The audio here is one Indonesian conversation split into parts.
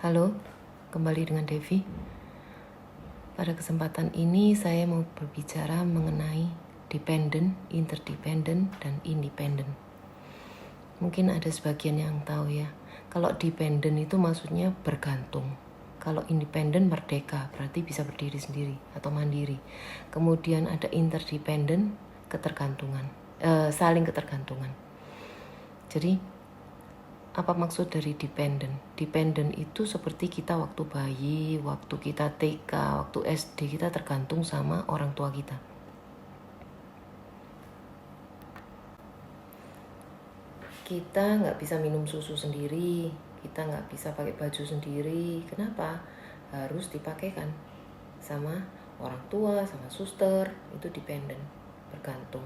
Halo, kembali dengan Devi. Pada kesempatan ini saya mau berbicara mengenai dependent, interdependent, dan independent. Mungkin ada sebagian yang tahu ya, kalau dependent itu maksudnya bergantung. Kalau independent merdeka, berarti bisa berdiri sendiri atau mandiri. Kemudian ada interdependent, ketergantungan, saling ketergantungan. Jadi apa maksud dari dependent? Dependent itu seperti kita waktu bayi, waktu kita TK, waktu SD, kita tergantung sama orang tua kita. Kita nggak bisa minum susu sendiri, kita nggak bisa pakai baju sendiri. Kenapa? Harus dipakaikan sama orang tua, sama suster, itu dependent, bergantung.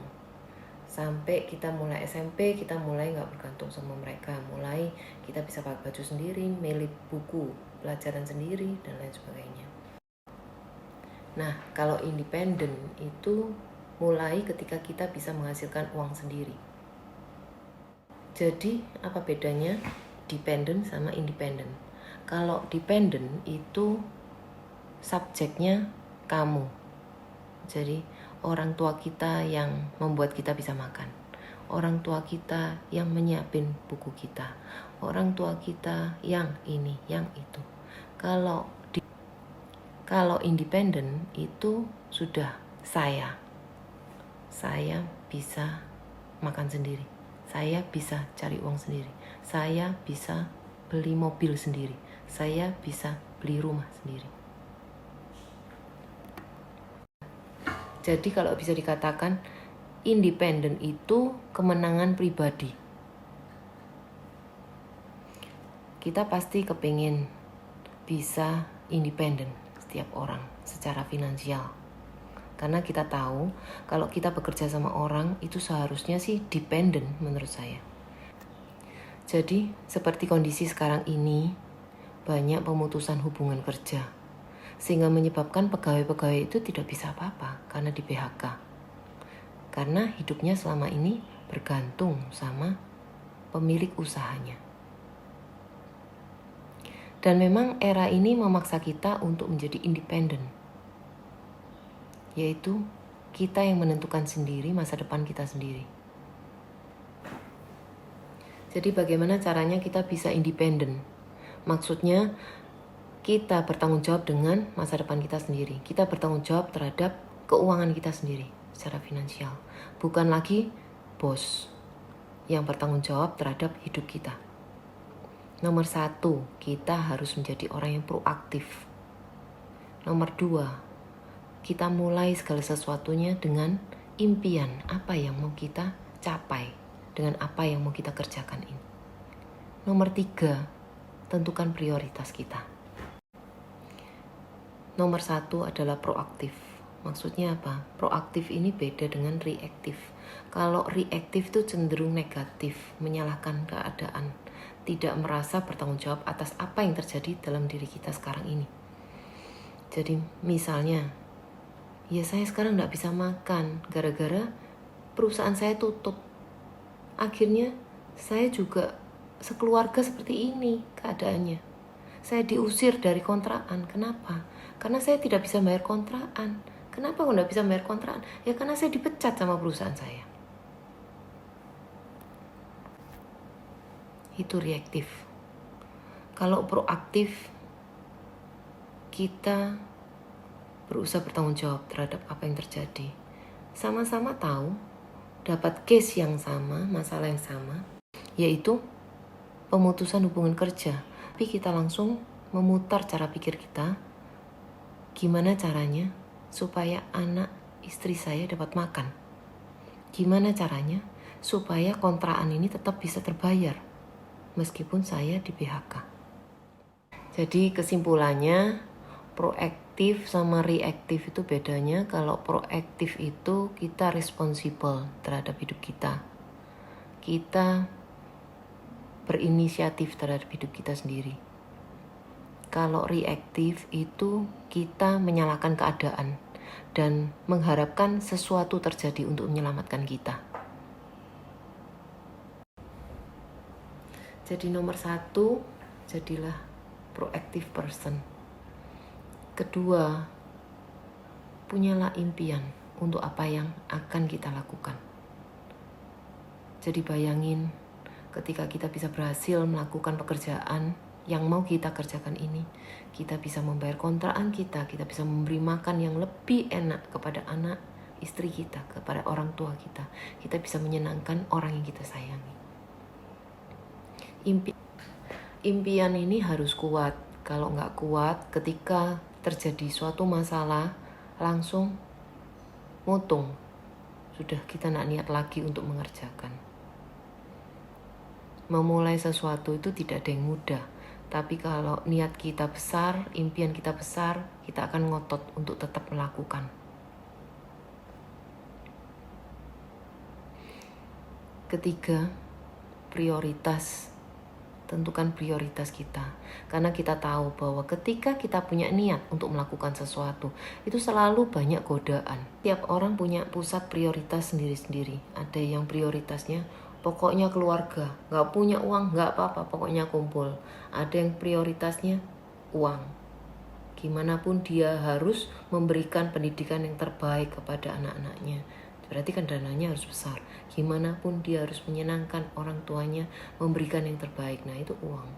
Sampai kita mulai SMP, kita mulai nggak bergantung sama mereka, mulai kita bisa pakai baju sendiri, milih buku pelajaran sendiri, dan lain sebagainya. Nah, kalau independen itu mulai ketika kita bisa menghasilkan uang sendiri. Jadi, apa bedanya dependent sama independen? Kalau dependent itu subjeknya kamu. Jadi, orang tua kita yang membuat kita bisa makan, orang tua kita yang menyiapin buku kita, orang tua kita yang ini, yang itu. Kalau independen itu sudah saya bisa makan sendiri, saya bisa cari uang sendiri, saya bisa beli mobil sendiri, saya bisa beli rumah sendiri. Jadi kalau bisa dikatakan independen itu kemenangan pribadi. Kita pasti kepingin bisa independen setiap orang secara finansial. Karena kita tahu kalau kita bekerja sama orang itu seharusnya sih dependen menurut saya. Jadi seperti kondisi sekarang ini banyak pemutusan hubungan kerja. Sehingga menyebabkan pegawai-pegawai itu tidak bisa apa-apa karena di PHK. Karena hidupnya selama ini bergantung sama pemilik usahanya. Dan memang era ini memaksa kita untuk menjadi independen. Yaitu kita yang menentukan sendiri masa depan kita sendiri. Jadi bagaimana caranya kita bisa independen? Maksudnya kita bertanggung jawab dengan masa depan kita sendiri. Kita bertanggung jawab terhadap keuangan kita sendiri secara finansial. Bukan lagi bos yang bertanggung jawab terhadap hidup kita. Nomor 1, kita harus menjadi orang yang proaktif. Nomor 2, kita mulai segala sesuatunya dengan impian apa yang mau kita capai, dengan apa yang mau kita kerjakan ini. Nomor 3, tentukan prioritas kita. Nomor 1 adalah proaktif. Maksudnya apa? Proaktif ini beda dengan reaktif. Kalau reaktif itu cenderung negatif, menyalahkan keadaan, tidak merasa bertanggung jawab atas apa yang terjadi dalam diri kita sekarang ini. Jadi misalnya, ya saya sekarang nggak bisa makan gara-gara perusahaan saya tutup. Akhirnya saya juga sekeluarga seperti ini keadaannya. Saya diusir dari kontrakan. Kenapa? Karena saya tidak bisa bayar kontrakan. Kenapa kok nggak bisa bayar kontrakan? Ya karena saya dipecat sama perusahaan saya. Itu reaktif. Kalau proaktif, kita berusaha bertanggung jawab terhadap apa yang terjadi. Sama-sama tahu, dapat case yang sama, masalah yang sama, yaitu pemutusan hubungan kerja. Tapi kita langsung memutar cara pikir kita, gimana caranya supaya anak istri saya dapat makan? Gimana caranya supaya kontrakan ini tetap bisa terbayar meskipun saya di PHK? Jadi kesimpulannya, proaktif sama reaktif itu bedanya. Kalau proaktif itu kita responsible terhadap hidup kita. Kita berinisiatif terhadap hidup kita sendiri. Kalau reaktif itu kita menyalahkan keadaan dan mengharapkan sesuatu terjadi untuk menyelamatkan kita. Jadi nomor 1, jadilah proactive person. Kedua, punyalah impian untuk apa yang akan kita lakukan. Jadi bayangin ketika kita bisa berhasil melakukan pekerjaan yang mau kita kerjakan ini, kita bisa membayar kontrakan kita bisa memberi makan yang lebih enak kepada anak, istri kita, kepada orang tua kita bisa menyenangkan orang yang kita sayangi. Impian ini harus kuat. Kalau nggak kuat, ketika terjadi suatu masalah, langsung mutung. Sudah kita nggak niat lagi untuk mengerjakan. Memulai sesuatu itu tidak ada yang mudah. Tapi kalau niat kita besar, impian kita besar, kita akan ngotot untuk tetap melakukan. Ketiga, prioritas. Tentukan prioritas kita. Karena kita tahu bahwa ketika kita punya niat untuk melakukan sesuatu, itu selalu banyak godaan. Tiap orang punya pusat prioritas sendiri-sendiri. Ada yang prioritasnya pokoknya keluarga, nggak punya uang nggak apa-apa, pokoknya kumpul. Ada yang prioritasnya uang. Gimana pun dia harus memberikan pendidikan yang terbaik kepada anak-anaknya. Berarti kan dananya harus besar. Gimana pun dia harus menyenangkan orang tuanya, memberikan yang terbaik. Nah, itu uang.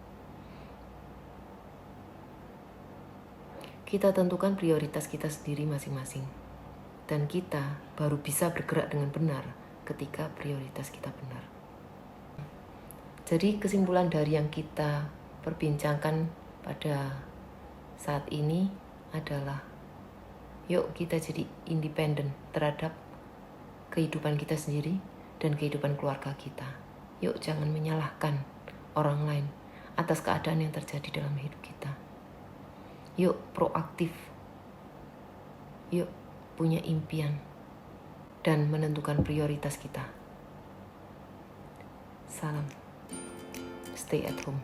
Kita tentukan prioritas kita sendiri masing-masing. Dan kita baru bisa bergerak dengan benar ketika prioritas kita benar. Jadi kesimpulan dari yang kita perbincangkan pada saat ini adalah, yuk kita jadi independen terhadap kehidupan kita sendiri dan kehidupan keluarga kita. Yuk jangan menyalahkan orang lain atas keadaan yang terjadi dalam hidup kita. Yuk proaktif. Yuk punya impian dan menentukan prioritas kita. Salam. Stay at home.